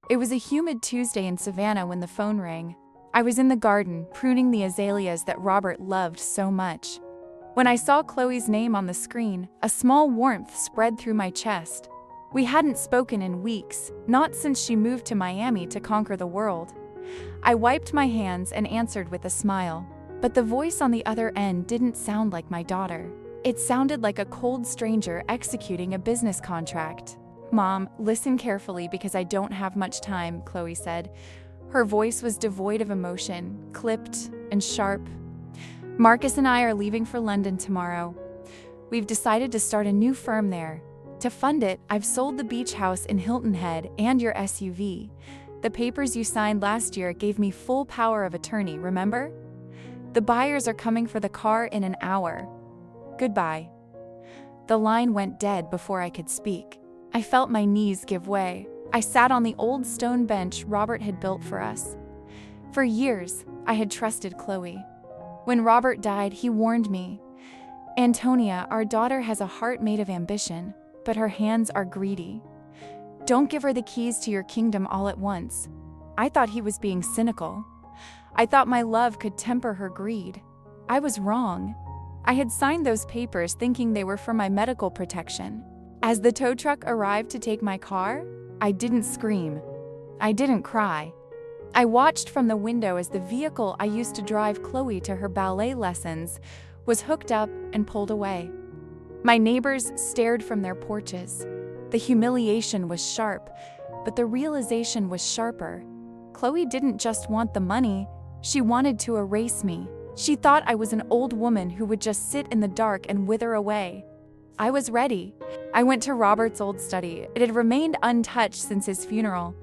It was a humid Tuesday in Savannah when the phone rang. I was in the garden, pruning the azaleas that Robert loved so much. When I saw Chloe's name on the screen, a small warmth spread through my chest. We hadn't spoken in weeks, not since she moved to Miami to conquer the world. I wiped my hands and answered with a smile. But the voice on the other end didn't sound like my daughter. It sounded like a cold stranger executing a business contract. "Mom, listen carefully because I don't have much time," Chloe said. Her voice was devoid of emotion, clipped and sharp. "Marcus and I are leaving for London tomorrow. We've decided to start a new firm there. To fund it, I've sold the beach house in Hilton Head and your SUV. The papers you signed last year gave me full power of attorney, remember? The buyers are coming for the car in an hour. Goodbye." The line went dead before I could speak. I felt my knees give way. I sat on the old stone bench Robert had built for us. For years, I had trusted Chloe. When Robert died, he warned me, "Antonia, our daughter has a heart made of ambition, but her hands are greedy. Don't give her the keys to your kingdom all at once." I thought he was being cynical. I thought my love could temper her greed. I was wrong. I had signed those papers thinking they were for my medical protection. As the tow truck arrived to take my car, I didn't scream. I didn't cry. I watched from the window as the vehicle I used to drive Chloe to her ballet lessons was hooked up and pulled away. My neighbors stared from their porches. The humiliation was sharp, but the realization was sharper. Chloe didn't just want the money, she wanted to erase me. She thought I was an old woman who would just sit in the dark and wither away. I was ready. I went to Robert's old study. It had remained untouched since his funeral.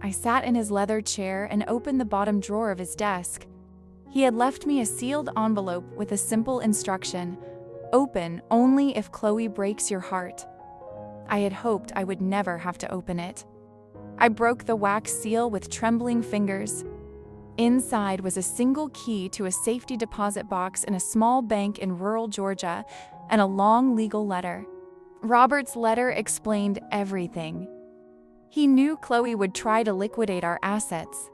I sat in his leather chair and opened the bottom drawer of his desk. He had left me a sealed envelope with a simple instruction: "Open only if Chloe breaks your heart." I had hoped I would never have to open it. I broke the wax seal with trembling fingers. Inside was a single key to a safety deposit box in a small bank in rural Georgia and a long legal letter. Robert's letter explained everything. He knew Chloe would try to liquidate our assets.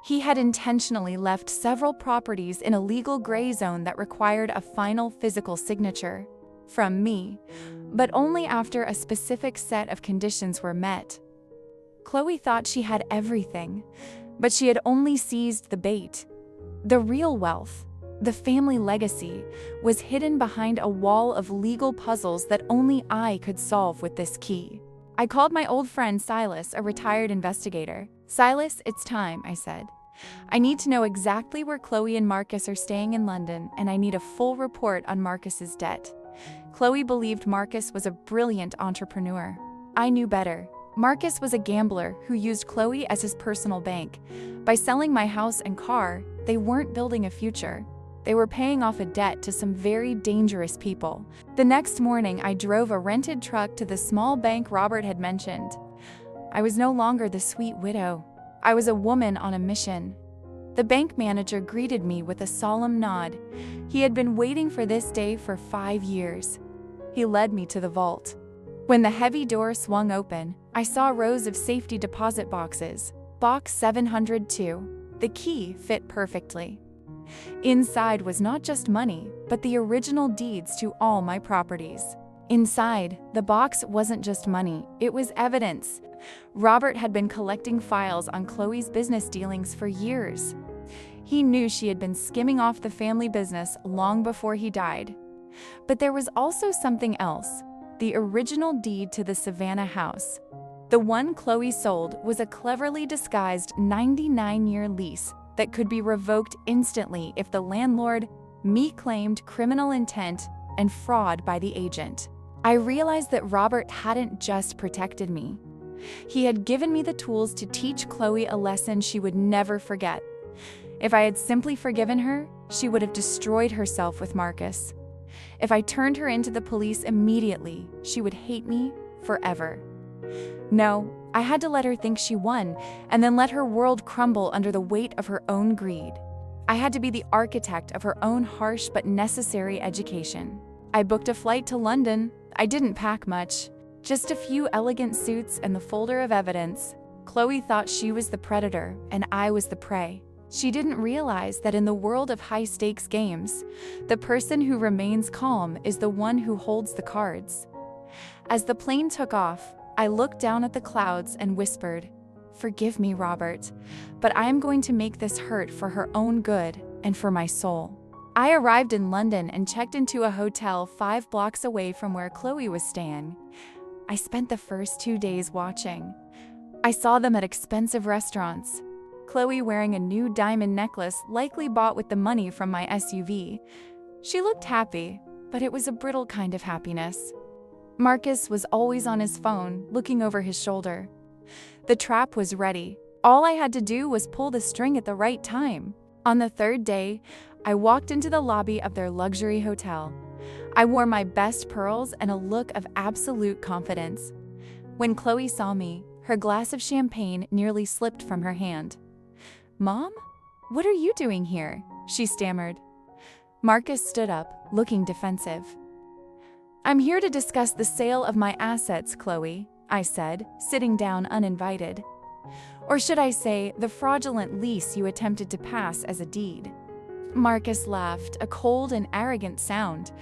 He had intentionally left several properties in a legal gray zone that required a final physical signature from me, but only after a specific set of conditions were met. Chloe thought she had everything, but she had only seized the bait. The real wealth, the family legacy, was hidden behind a wall of legal puzzles that only I could solve with this key. I called my old friend Silas, a retired investigator. "Silas, it's time," I said. "I need to know exactly where Chloe and Marcus are staying in London, and I need a full report on Marcus's debt." Chloe believed Marcus was a brilliant entrepreneur. I knew better. Marcus was a gambler who used Chloe as his personal bank. By selling my house and car, they weren't building a future. They were paying off a debt to some very dangerous people. The next morning, I drove a rented truck to the small bank Robert had mentioned. I was no longer the sweet widow. I was a woman on a mission. The bank manager greeted me with a solemn nod. He had been waiting for this day for 5 years. He led me to the vault. When the heavy door swung open, I saw rows of safety deposit boxes. Box 702. The key fit perfectly. Inside was not just money, but the original deeds to all my properties. Inside, the box wasn't just money, it was evidence. Robert had been collecting files on Chloe's business dealings for years. He knew she had been skimming off the family business long before he died. But there was also something else. The original deed to the Savannah house. The one Chloe sold was a cleverly disguised 99-year lease that could be revoked instantly if the landlord, me, claimed criminal intent and fraud by the agent. I realized that Robert hadn't just protected me. He had given me the tools to teach Chloe a lesson she would never forget. If I had simply forgiven her, she would have destroyed herself with Marcus. If I turned her into the police immediately, she would hate me forever. No, I had to let her think she won, and then let her world crumble under the weight of her own greed. I had to be the architect of her own harsh but necessary education. I booked a flight to London. I didn't pack much, just a few elegant suits and the folder of evidence. Chloe thought she was the predator and I was the prey. She didn't realize that in the world of high-stakes games, the person who remains calm is the one who holds the cards. As the plane took off, I looked down at the clouds and whispered, "Forgive me, Robert, but I am going to make this hurt for her own good and for my soul." I arrived in London and checked into a hotel 5 blocks away from where Chloe was staying. I spent the first 2 days watching. I saw them at expensive restaurants. Chloe wearing a new diamond necklace likely bought with the money from my SUV. She looked happy, but it was a brittle kind of happiness. Marcus was always on his phone, looking over his shoulder. The trap was ready. All I had to do was pull the string at the right time. On the 3rd day, I walked into the lobby of their luxury hotel. I wore my best pearls and a look of absolute confidence. When Chloe saw me, her glass of champagne nearly slipped from her hand. "Mom? What are you doing here?" she stammered. Marcus stood up, looking defensive. "I'm here to discuss the sale of my assets, Chloe," I said, sitting down uninvited. "Or should I say, the fraudulent lease you attempted to pass as a deed." Marcus laughed, a cold and arrogant sound.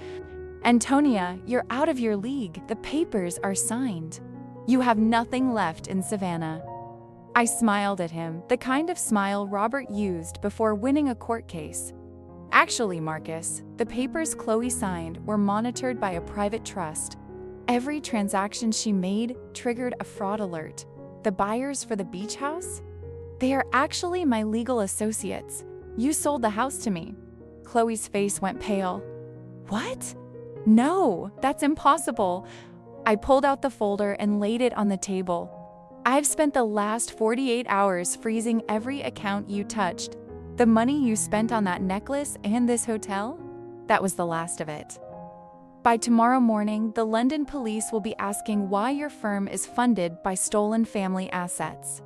"Antonia, you're out of your league. The papers are signed. You have nothing left in Savannah." I smiled at him, the kind of smile Robert used before winning a court case. "Actually, Marcus, the papers Chloe signed were monitored by a private trust. Every transaction she made triggered a fraud alert. The buyers for the beach house? They are actually my legal associates. You sold the house to me." Chloe's face went pale. "What? No, that's impossible." I pulled out the folder and laid it on the table. "I've spent the last 48 hours freezing every account you touched. The money you spent on that necklace and this hotel? That was the last of it. By tomorrow morning, the London police will be asking why your firm is funded by stolen family assets.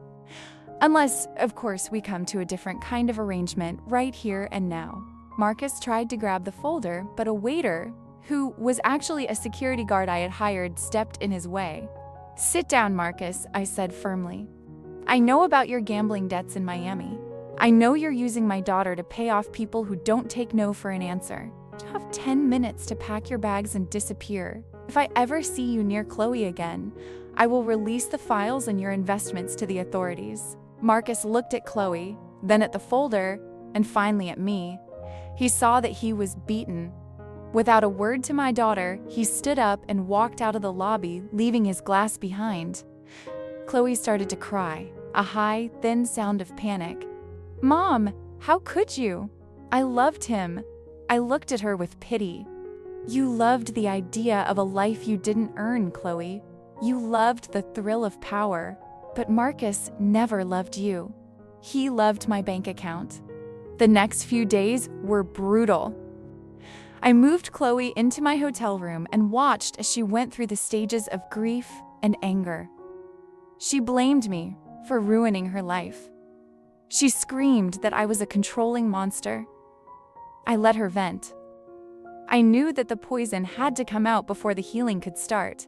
Unless, of course, we come to a different kind of arrangement right here and now." Marcus tried to grab the folder, but a waiter, who was actually a security guard I had hired, stepped in his way. "Sit down, Marcus," I said firmly. "I know about your gambling debts in Miami. I know you're using my daughter to pay off people who don't take no for an answer. You have 10 minutes to pack your bags and disappear. If I ever see you near Chloe again, I will release the files and your investments to the authorities." Marcus looked at Chloe, then at the folder, and finally at me. He saw that he was beaten. Without a word to my daughter, he stood up and walked out of the lobby, leaving his glass behind. Chloe started to cry, a high, thin sound of panic. "Mom, how could you? I loved him." I looked at her with pity. "You loved the idea of a life you didn't earn, Chloe. You loved the thrill of power. But Marcus never loved you. He loved my bank account." The next few days were brutal. I moved Chloe into my hotel room and watched as she went through the stages of grief and anger. She blamed me for ruining her life. She screamed that I was a controlling monster. I let her vent. I knew that the poison had to come out before the healing could start.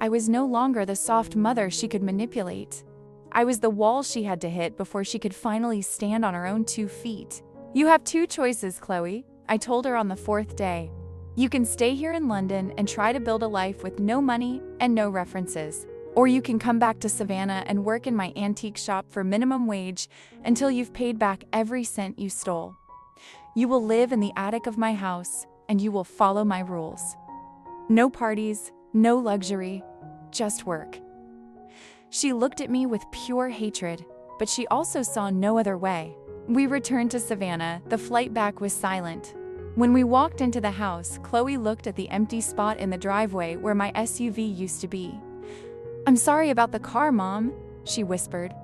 I was no longer the soft mother she could manipulate. I was the wall she had to hit before she could finally stand on her own 2 feet. "You have 2 choices, Chloe," I told her on the 4th day. "You can stay here in London and try to build a life with no money and no references. Or you can come back to Savannah and work in my antique shop for minimum wage until you've paid back every cent you stole. You will live in the attic of my house, and you will follow my rules. No parties, no luxury, just work." She looked at me with pure hatred, but she also saw no other way. We returned to Savannah. The flight back was silent. When we walked into the house, Chloe looked at the empty spot in the driveway where my SUV used to be. "I'm sorry about the car, Mom," she whispered.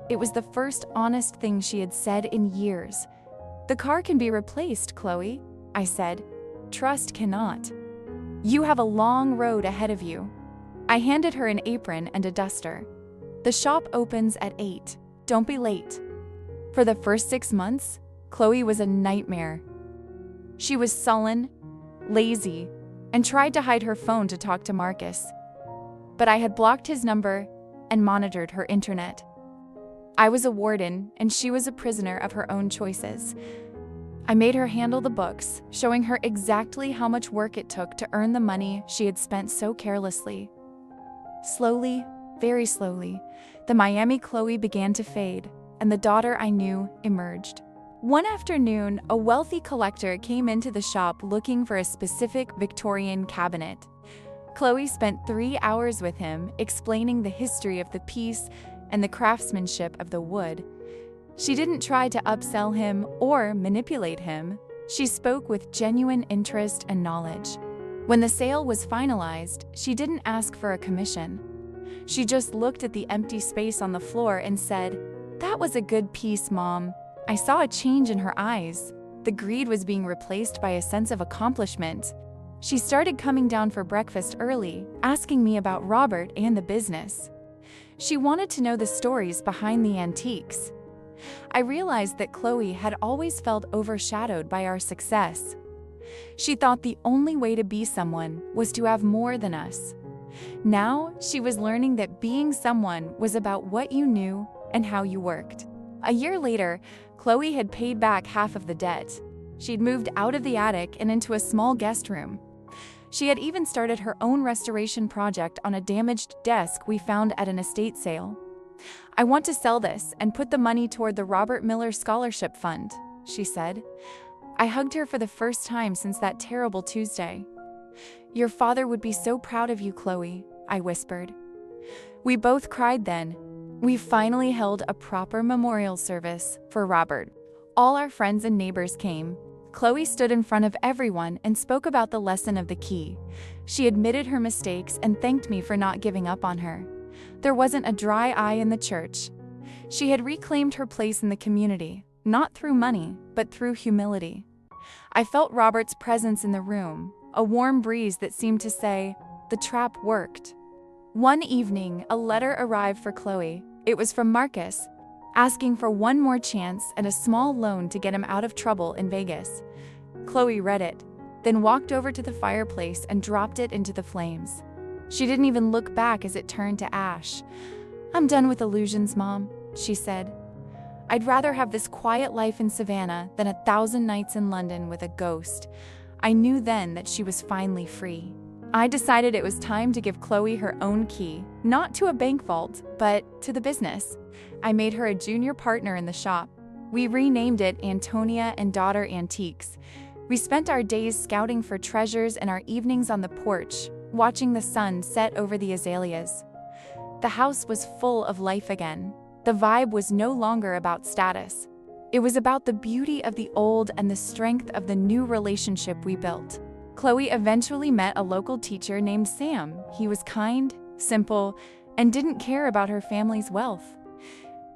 It was the first honest thing she had said in years. "The car can be replaced, Chloe," I said. "Trust cannot. You have a long road ahead of you." I handed her an apron and a duster. "The shop opens at 8. Don't be late." For the first 6 months, Chloe was a nightmare. She was sullen, lazy, and tried to hide her phone to talk to Marcus. But I had blocked his number, and monitored her internet. I was a warden, and she was a prisoner of her own choices. I made her handle the books, showing her exactly how much work it took to earn the money she had spent so carelessly. Slowly, very slowly, the Miami Chloe began to fade, and the daughter I knew emerged. One afternoon, a wealthy collector came into the shop looking for a specific Victorian cabinet. Chloe spent 3 hours with him, explaining the history of the piece and the craftsmanship of the wood. She didn't try to upsell him or manipulate him. She spoke with genuine interest and knowledge. When the sale was finalized, she didn't ask for a commission. She just looked at the empty space on the floor and said, "That was a good piece, Mom." I saw a change in her eyes. The greed was being replaced by a sense of accomplishment. She started coming down for breakfast early, asking me about Robert and the business. She wanted to know the stories behind the antiques. I realized that Chloe had always felt overshadowed by our success. She thought the only way to be someone was to have more than us. Now, she was learning that being someone was about what you knew and how you worked. A year later, Chloe had paid back half of the debt. She'd moved out of the attic and into a small guest room. She had even started her own restoration project on a damaged desk we found at an estate sale. "I want to sell this and put the money toward the Robert Miller Scholarship Fund," she said. I hugged her for the first time since that terrible Tuesday. "Your father would be so proud of you, Chloe," I whispered. We both cried then. We finally held a proper memorial service for Robert. All our friends and neighbors came. Chloe stood in front of everyone and spoke about the lesson of the key. She admitted her mistakes and thanked me for not giving up on her. There wasn't a dry eye in the church. She had reclaimed her place in the community, not through money, but through humility. I felt Robert's presence in the room, a warm breeze that seemed to say, "The trap worked." One evening, a letter arrived for Chloe. It was from Marcus, asking for one more chance and a small loan to get him out of trouble in Vegas. Chloe read it, then walked over to the fireplace and dropped it into the flames. She didn't even look back as it turned to ash. "I'm done with illusions, Mom," she said. "I'd rather have this quiet life in Savannah than 1,000 nights in London with a ghost." I knew then that she was finally free. I decided it was time to give Chloe her own key, not to a bank vault, but to the business. I made her a junior partner in the shop. We renamed it Antonia and Daughter Antiques. We spent our days scouting for treasures and our evenings on the porch, watching the sun set over the azaleas. The house was full of life again. The vibe was no longer about status. It was about the beauty of the old and the strength of the new relationship we built. Chloe eventually met a local teacher named Sam. He was kind, simple, and didn't care about her family's wealth.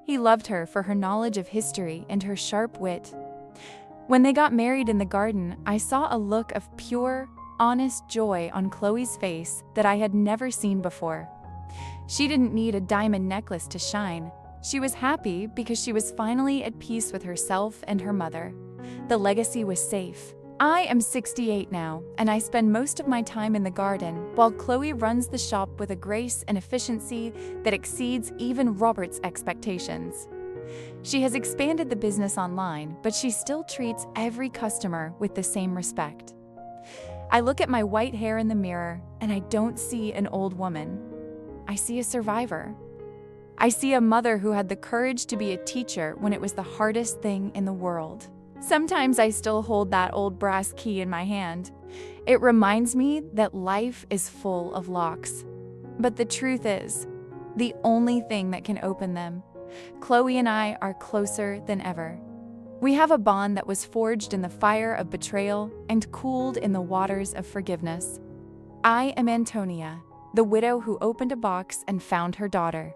He loved her for her knowledge of history and her sharp wit. When they got married in the garden, I saw a look of pure, honest joy on Chloe's face that I had never seen before. She didn't need a diamond necklace to shine. She was happy because she was finally at peace with herself and her mother. The legacy was safe. I am 68 now, and I spend most of my time in the garden, while Chloe runs the shop with a grace and efficiency that exceeds even Robert's expectations. She has expanded the business online, but she still treats every customer with the same respect. I look at my white hair in the mirror, and I don't see an old woman. I see a survivor. I see a mother who had the courage to be a teacher when it was the hardest thing in the world. Sometimes I still hold that old brass key in my hand. It reminds me that life is full of locks. But the truth is, the only thing that can open them. Chloe and I are closer than ever. We have a bond that was forged in the fire of betrayal and cooled in the waters of forgiveness. I am Antonia, the widow who opened a box and found her daughter.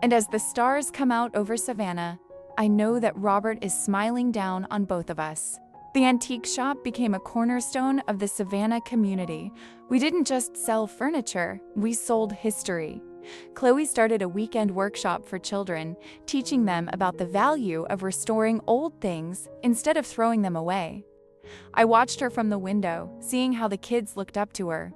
And as the stars come out over Savannah, I know that Robert is smiling down on both of us. The antique shop became a cornerstone of the Savannah community. We didn't just sell furniture, we sold history. Chloe started a weekend workshop for children, teaching them about the value of restoring old things instead of throwing them away. I watched her from the window, seeing how the kids looked up to her.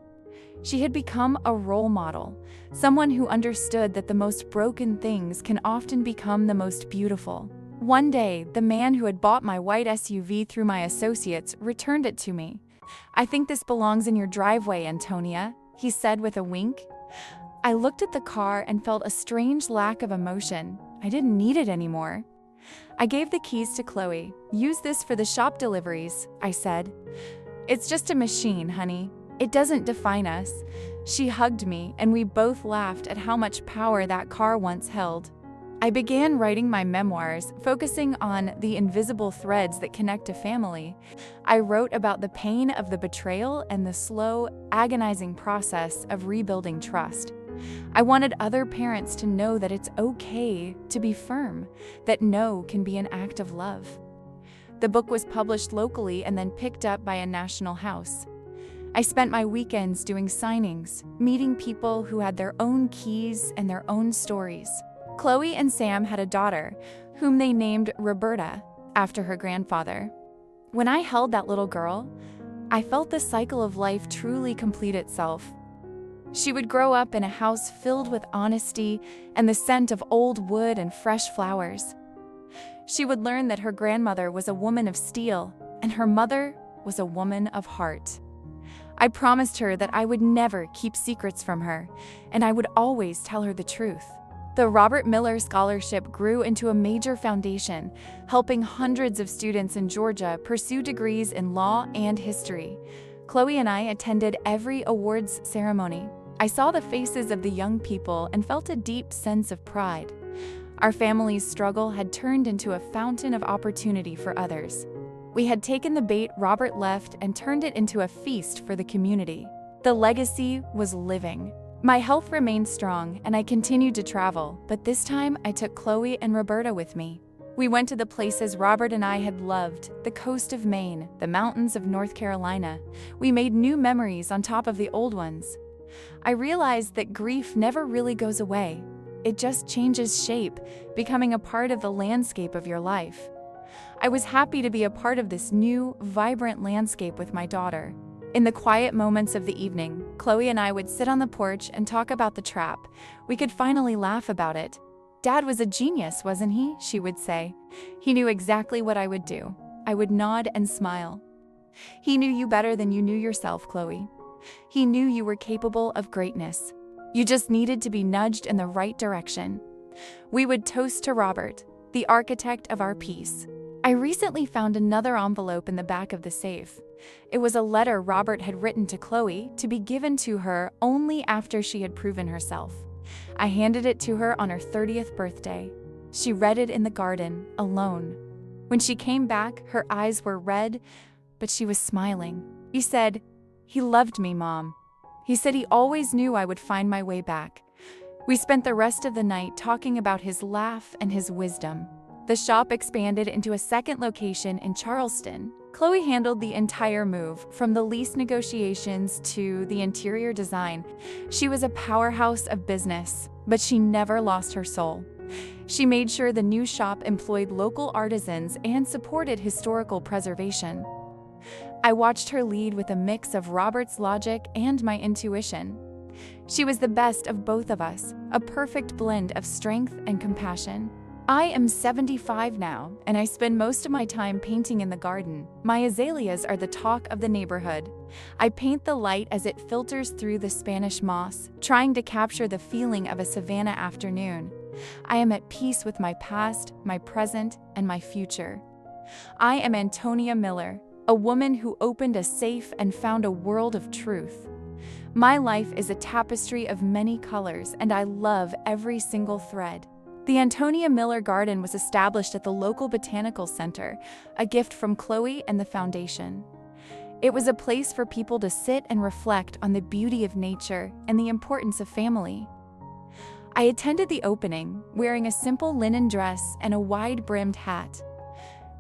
She had become a role model, someone who understood that the most broken things can often become the most beautiful. One day, the man who had bought my white SUV through my associates returned it to me. "I think this belongs in your driveway, Antonia," he said with a wink. I looked at the car and felt a strange lack of emotion. I didn't need it anymore. I gave the keys to Chloe. "Use this for the shop deliveries," I said. "It's just a machine, honey. It doesn't define us." She hugged me, and we both laughed at how much power that car once held. I began writing my memoirs, focusing on the invisible threads that connect a family. I wrote about the pain of the betrayal and the slow, agonizing process of rebuilding trust. I wanted other parents to know that it's okay to be firm, that no can be an act of love. The book was published locally and then picked up by a national house. I spent my weekends doing signings, meeting people who had their own keys and their own stories. Chloe and Sam had a daughter, whom they named Roberta, after her grandfather. When I held that little girl, I felt the cycle of life truly complete itself. She would grow up in a house filled with honesty and the scent of old wood and fresh flowers. She would learn that her grandmother was a woman of steel and her mother was a woman of heart. I promised her that I would never keep secrets from her, and I would always tell her the truth. The Robert Miller Scholarship grew into a major foundation, helping hundreds of students in Georgia pursue degrees in law and history. Chloe and I attended every awards ceremony. I saw the faces of the young people and felt a deep sense of pride. Our family's struggle had turned into a fountain of opportunity for others. We had taken the bait Robert left and turned it into a feast for the community. The legacy was living. My health remained strong and I continued to travel, but this time I took Chloe and Roberta with me. We went to the places Robert and I had loved, the coast of Maine, the mountains of North Carolina. We made new memories on top of the old ones. I realized that grief never really goes away. It just changes shape, becoming a part of the landscape of your life. I was happy to be a part of this new, vibrant landscape with my daughter. In the quiet moments of the evening, Chloe and I would sit on the porch and talk about the trap. We could finally laugh about it. "Dad was a genius, wasn't he?" she would say. "He knew exactly what I would do." I would nod and smile. "He knew you better than you knew yourself, Chloe. He knew you were capable of greatness. You just needed to be nudged in the right direction." We would toast to Robert, the architect of our peace. I recently found another envelope in the back of the safe. It was a letter Robert had written to Chloe to be given to her only after she had proven herself. I handed it to her on her 30th birthday. She read it in the garden, alone. When she came back, her eyes were red, but she was smiling. He said, "He loved me, Mom. He said he always knew I would find my way back." We spent the rest of the night talking about his laugh and his wisdom. The shop expanded into a second location in Charleston. Chloe handled the entire move, from the lease negotiations to the interior design. She was a powerhouse of business, but she never lost her soul. She made sure the new shop employed local artisans and supported historical preservation. I watched her lead with a mix of Robert's logic and my intuition. She was the best of both of us, a perfect blend of strength and compassion. I am 75 now, and I spend most of my time painting in the garden. My azaleas are the talk of the neighborhood. I paint the light as it filters through the Spanish moss, trying to capture the feeling of a Savannah afternoon. I am at peace with my past, my present, and my future. I am Antonia Miller, a woman who opened a safe and found a world of truth. My life is a tapestry of many colors, and I love every single thread. The Antonia Miller Garden was established at the local botanical center, a gift from Chloe and the foundation. It was a place for people to sit and reflect on the beauty of nature and the importance of family. I attended the opening, wearing a simple linen dress and a wide-brimmed hat.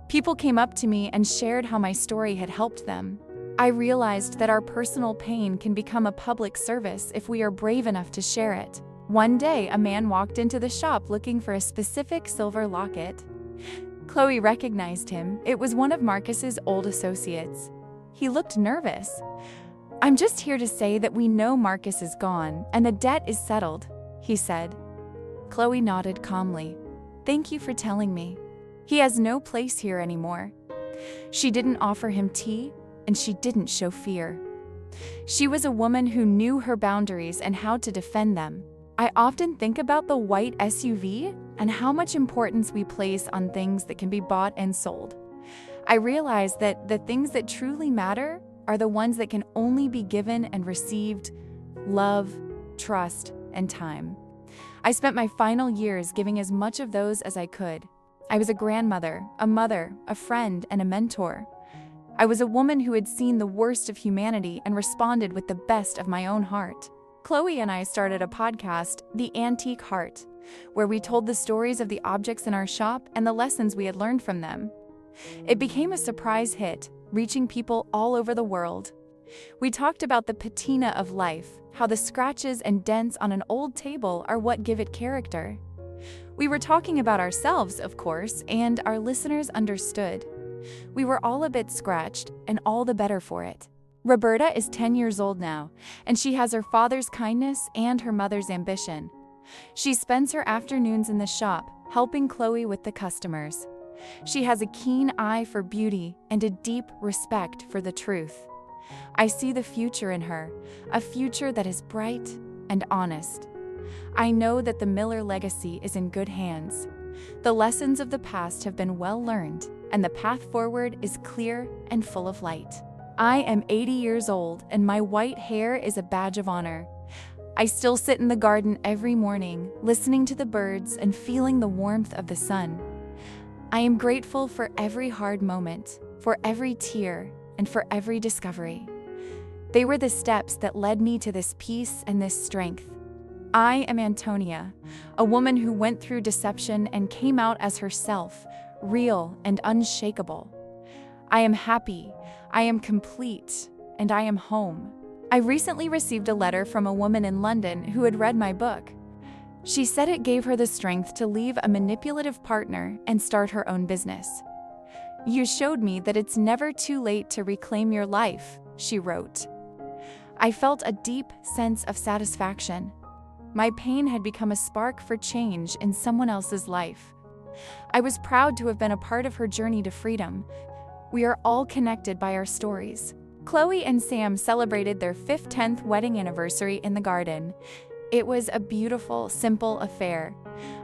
People came up to me and shared how my story had helped them. I realized that our personal pain can become a public service if we are brave enough to share it. One day, a man walked into the shop looking for a specific silver locket. Chloe recognized him. It was one of Marcus's old associates. He looked nervous. "I'm just here to say that we know Marcus is gone and the debt is settled," he said. Chloe nodded calmly. "Thank you for telling me. He has no place here anymore." She didn't offer him tea, and she didn't show fear. She was a woman who knew her boundaries and how to defend them. I often think about the white SUV and how much importance we place on things that can be bought and sold. I realize that the things that truly matter are the ones that can only be given and received: love, trust, and time. I spent my final years giving as much of those as I could. I was a grandmother, a mother, a friend, and a mentor. I was a woman who had seen the worst of humanity and responded with the best of my own heart. Chloe and I started a podcast, The Antique Heart, where we told the stories of the objects in our shop and the lessons we had learned from them. It became a surprise hit, reaching people all over the world. We talked about the patina of life, how the scratches and dents on an old table are what give it character. We were talking about ourselves, of course, and our listeners understood. We were all a bit scratched, and all the better for it. Roberta is 10 years old now, and she has her father's kindness and her mother's ambition. She spends her afternoons in the shop, helping Chloe with the customers. She has a keen eye for beauty and a deep respect for the truth. I see the future in her, a future that is bright and honest. I know that the Miller legacy is in good hands. The lessons of the past have been well learned, and the path forward is clear and full of light. I am 80 years old, and my white hair is a badge of honor. I still sit in the garden every morning, listening to the birds and feeling the warmth of the sun. I am grateful for every hard moment, for every tear, and for every discovery. They were the steps that led me to this peace and this strength. I am Antonia, a woman who went through deception and came out as herself, real and unshakable. I am happy, I am complete, and I am home. I recently received a letter from a woman in London who had read my book. She said it gave her the strength to leave a manipulative partner and start her own business. "You showed me that it's never too late to reclaim your life," she wrote. I felt a deep sense of satisfaction. My pain had become a spark for change in someone else's life. I was proud to have been a part of her journey to freedom. We are all connected by our stories. Chloe and Sam celebrated their 10th wedding anniversary in the garden. It was a beautiful, simple affair.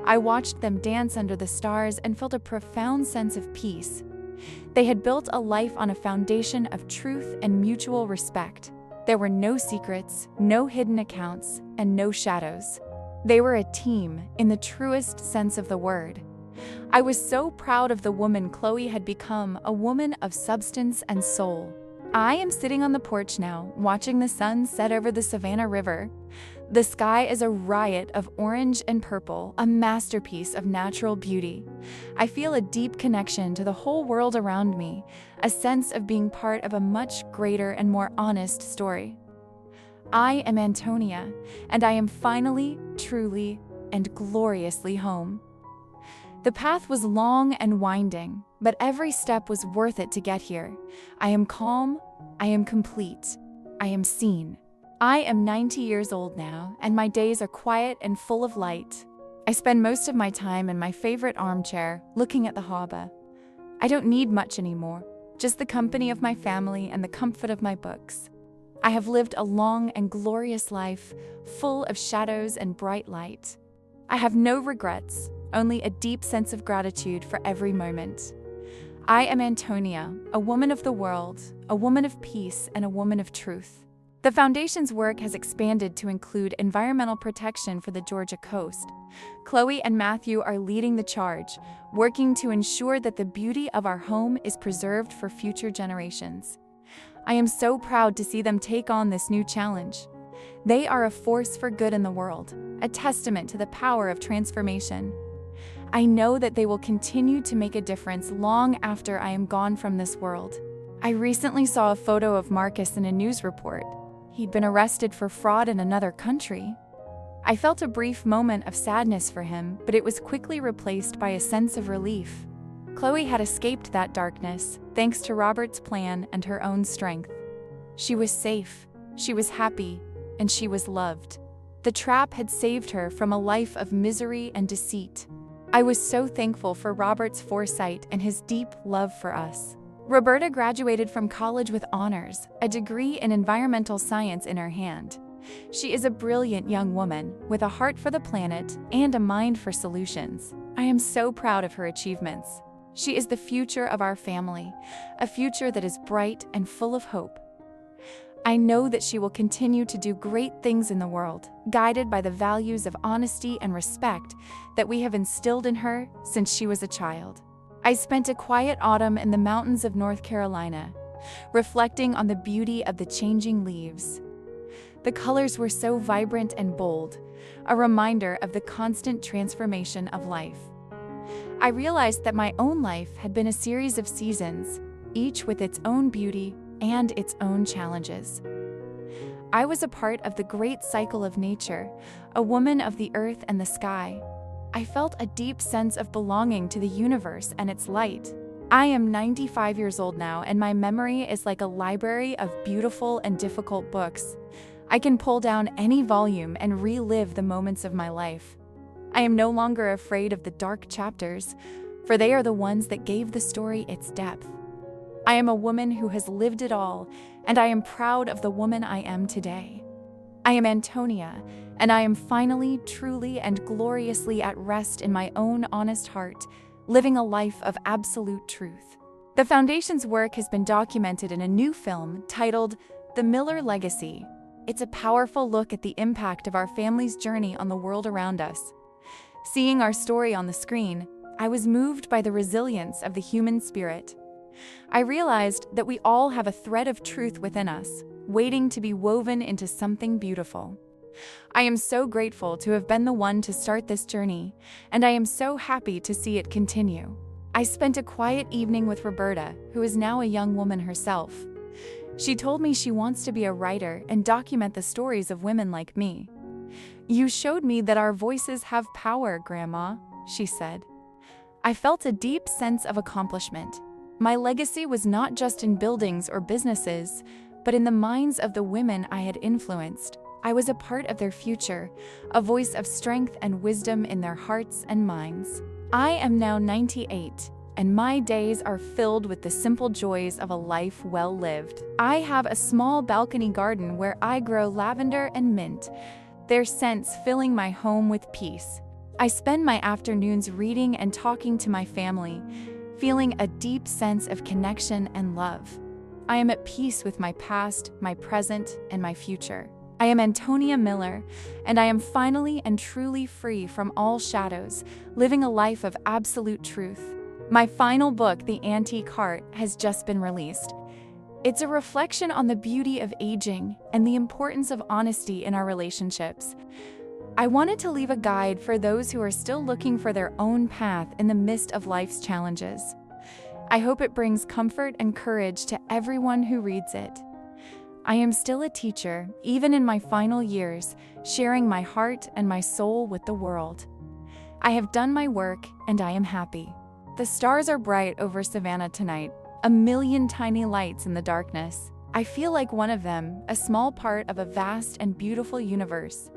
I watched them dance under the stars and felt a profound sense of peace. They had built a life on a foundation of truth and mutual respect. There were no secrets, no hidden accounts, and no shadows. They were a team in the truest sense of the word. I was so proud of the woman Chloe had become, a woman of substance and soul. I am sitting on the porch now, watching the sun set over the Savannah River. The sky is a riot of orange and purple, a masterpiece of natural beauty. I feel a deep connection to the whole world around me, a sense of being part of a much greater and more honest story. I am Antonia, and I am finally, truly, and gloriously home. The path was long and winding, but every step was worth it to get here. I am calm, I am complete, I am seen. I am 90 years old now, and my days are quiet and full of light. I spend most of my time in my favorite armchair, looking at the harbor. I don't need much anymore, just the company of my family and the comfort of my books. I have lived a long and glorious life, full of shadows and bright light. I have no regrets, only a deep sense of gratitude for every moment. I am Antonia, a woman of the world, a woman of peace, and a woman of truth. The Foundation's work has expanded to include environmental protection for the Georgia coast. Chloe and Matthew are leading the charge, working to ensure that the beauty of our home is preserved for future generations. I am so proud to see them take on this new challenge. They are a force for good in the world, a testament to the power of transformation. I know that they will continue to make a difference long after I am gone from this world. I recently saw a photo of Marcus in a news report. He'd been arrested for fraud in another country. I felt a brief moment of sadness for him, but it was quickly replaced by a sense of relief. Chloe had escaped that darkness, thanks to Robert's plan and her own strength. She was safe, She was happy, and she was loved. The trap had saved her from a life of misery and deceit. I was so thankful for Robert's foresight and his deep love for us. Roberta graduated from college with honors, a degree in environmental science in her hand. She is a brilliant young woman with a heart for the planet and a mind for solutions. I am so proud of her achievements. She is the future of our family, a future that is bright and full of hope. I know that she will continue to do great things in the world, guided by the values of honesty and respect that we have instilled in her since she was a child. I spent a quiet autumn in the mountains of North Carolina, reflecting on the beauty of the changing leaves. The colors were so vibrant and bold, a reminder of the constant transformation of life. I realized that my own life had been a series of seasons, each with its own beauty and its own challenges. I was a part of the great cycle of nature, a woman of the earth and the sky. I felt a deep sense of belonging to the universe and its light. I am 95 years old now, and my memory is like a library of beautiful and difficult books. I can pull down any volume and relive the moments of my life. I am no longer afraid of the dark chapters, for they are the ones that gave the story its depth. I am a woman who has lived it all, and I am proud of the woman I am today. I am Antonia, and I am finally, truly, and gloriously at rest in my own honest heart, living a life of absolute truth. The Foundation's work has been documented in a new film titled The Miller Legacy. It's a powerful look at the impact of our family's journey on the world around us. Seeing our story on the screen, I was moved by the resilience of the human spirit. I realized that we all have a thread of truth within us, waiting to be woven into something beautiful. I am so grateful to have been the one to start this journey, and I am so happy to see it continue. I spent a quiet evening with Roberta, who is now a young woman herself. She told me she wants to be a writer and document the stories of women like me. "You showed me that our voices have power, Grandma," she said. I felt a deep sense of accomplishment. My legacy was not just in buildings or businesses, but in the minds of the women I had influenced. I was a part of their future, a voice of strength and wisdom in their hearts and minds. I am now 98, and my days are filled with the simple joys of a life well lived. I have a small balcony garden where I grow lavender and mint, their scents filling my home with peace. I spend my afternoons reading and talking to my family, feeling a deep sense of connection and love. I am at peace with my past, my present, and my future. I am Antonia Miller, and I am finally and truly free from all shadows, living a life of absolute truth. My final book, The Antique Heart, has just been released. It's a reflection on the beauty of aging and the importance of honesty in our relationships. I wanted to leave a guide for those who are still looking for their own path in the midst of life's challenges. I hope it brings comfort and courage to everyone who reads it. I am still a teacher, even in my final years, sharing my heart and my soul with the world. I have done my work, and I am happy. The stars are bright over Savannah tonight, a million tiny lights in the darkness. I feel like one of them, a small part of a vast and beautiful universe.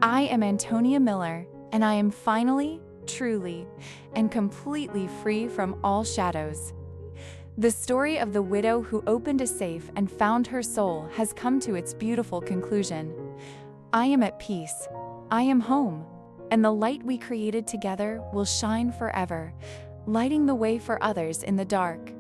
I am Antonia Miller, and I am finally, truly, and completely free from all shadows. The story of the widow who opened a safe and found her soul has come to its beautiful conclusion. I am at peace. I am home, and the light we created together will shine forever, lighting the way for others in the dark.